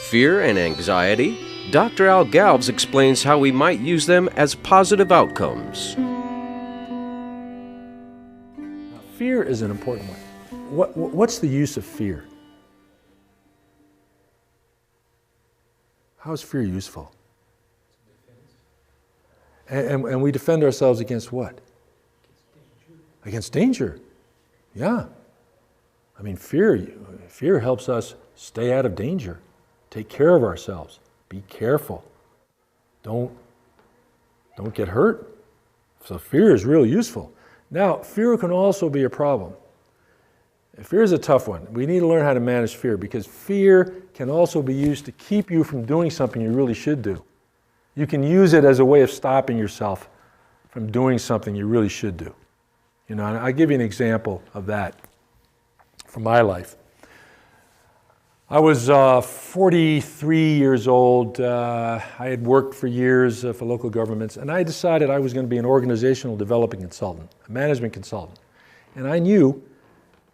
Fear and anxiety. Dr. Al Galves explains how we might use them as positive outcomes. Fear is an important one. What's the use of fear? How is fear useful? And we defend ourselves against what? Against danger. Yeah. I mean, fear helps us stay out of danger, take care of ourselves, be careful. Don't get hurt. So fear is really useful. Now, fear can also be a problem. Fear is a tough one. We need to learn how to manage fear because fear can also be used to keep you from doing something you really should do. You can use it as a way of stopping yourself from doing something you really should do. You know, and I'll give you an example of that from my life. I was 43 years old. I had worked for years for local governments, and I decided I was going to be an organizational development consultant, a management consultant. And I knew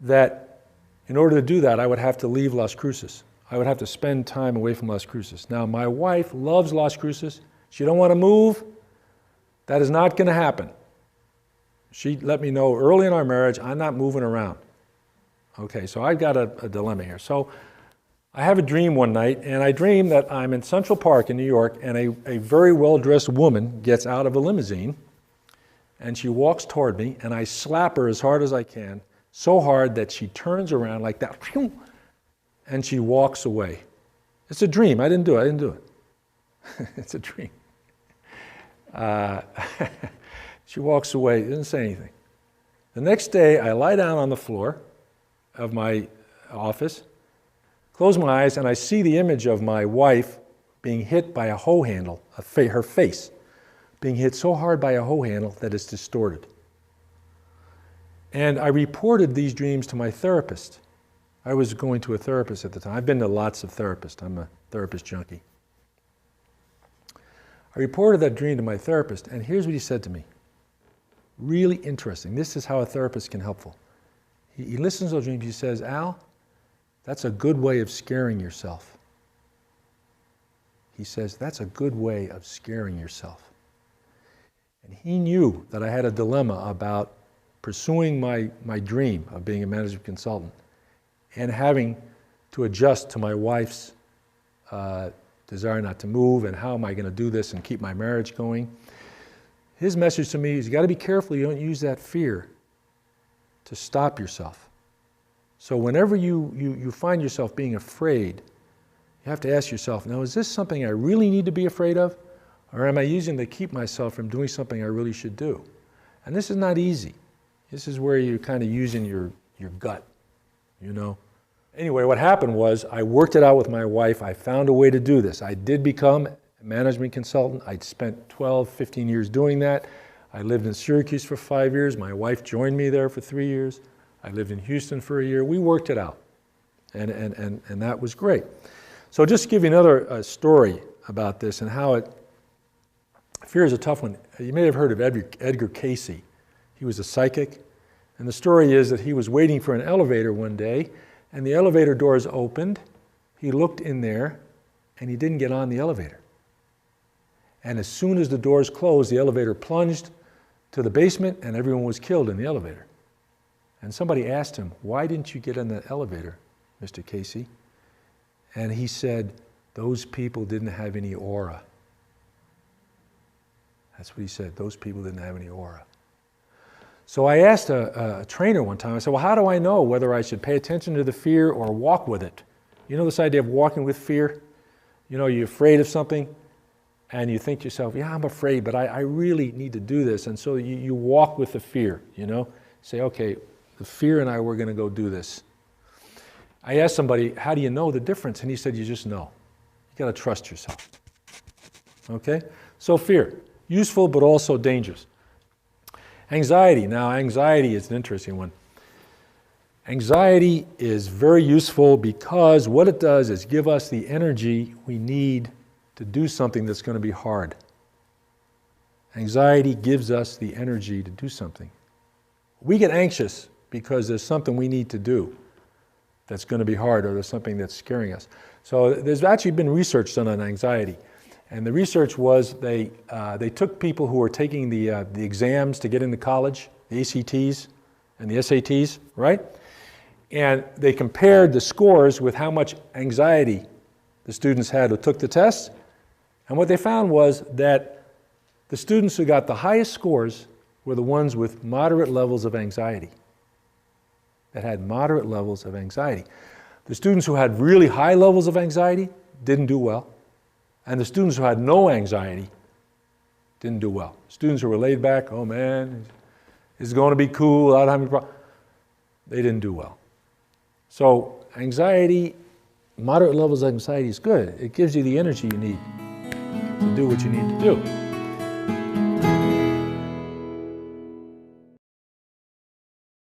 that in order to do that, I would have to leave Las Cruces. I would have to spend time away from Las Cruces. Now, my wife loves Las Cruces. She don't want to move. That is not going to happen. She let me know early in our marriage, I'm not moving around. Okay, so I've got a dilemma here. So I have a dream one night, and I dream that I'm in Central Park in New York, and a very well-dressed woman gets out of a limousine, and she walks toward me, and I slap her as hard as I can, so hard that she turns around like that, and she walks away. It's a dream. I didn't do it. It's a dream. She walks away, didn't say anything. The next day, I lie down on the floor of my office, close my eyes, and I see the image of my wife being hit by a hoe handle, her face being hit so hard by a hoe handle that it's distorted. And I reported these dreams to my therapist. I was going to a therapist at the time. I've been to lots of therapists. I'm a therapist junkie. I reported that dream to my therapist, and here's what he said to me. Really interesting. This is how a therapist can helpful. He listens to those dreams. He says, Al, that's a good way of scaring yourself. He says, that's a good way of scaring yourself. And he knew that I had a dilemma about pursuing my dream of being a management consultant and having to adjust to my wife's desire not to move and how am I going to do this and keep my marriage going. His message to me is you got to be careful you don't use that fear to stop yourself. So whenever you find yourself being afraid, you have to ask yourself, now is this something I really need to be afraid of? Or am I using it to keep myself from doing something I really should do? And this is not easy. This is where you're kind of using your gut, you know. Anyway, what happened was I worked it out with my wife. I found a way to do this. I did become a management consultant. I'd spent 12, 15 years doing that. I lived in Syracuse for 5 years. My wife joined me there for 3 years. I lived in Houston for a year. We worked it out, and that was great. So just to give you another story about this and how fear is a tough one. You may have heard of Edgar Cayce. He was a psychic, and the story is that he was waiting for an elevator one day, and the elevator doors opened. He looked in there, and he didn't get on the elevator. And as soon as the doors closed, the elevator plunged to the basement, and everyone was killed in the elevator. And somebody asked him, why didn't you get in the elevator, Mr. Cayce? And he said, those people didn't have any aura. That's what he said, those people didn't have any aura. So I asked a trainer one time, I said, well, how do I know whether I should pay attention to the fear or walk with it? You know this idea of walking with fear? You know, you're afraid of something, and you think to yourself, yeah, I'm afraid, but I really need to do this. And so you walk with the fear, you know? Say, okay, the fear and I, we're going to go do this. I asked somebody, how do you know the difference? And he said, you just know. You got to trust yourself. Okay? So fear, useful but also dangerous. Anxiety. Now, anxiety is an interesting one. Anxiety is very useful because what it does is give us the energy we need to do something that's going to be hard. Anxiety gives us the energy to do something. We get anxious because there's something we need to do. that's going to be hard, or there's something that's scaring us. So there's actually been research done on anxiety. And the research was they took people who were taking the exams to get into college, the ACTs and the SATs, right? And they compared the scores with how much anxiety the students had who took the test. And what they found was that the students who got the highest scores were the ones with moderate levels of anxiety, that had moderate levels of anxiety. The students who had really high levels of anxiety didn't do well. And the students who had no anxiety didn't do well. Students who were laid back, oh man, it's going to be cool, I don't have any problem. They didn't do well. So anxiety, moderate levels of anxiety is good. It gives you the energy you need to do what you need to do.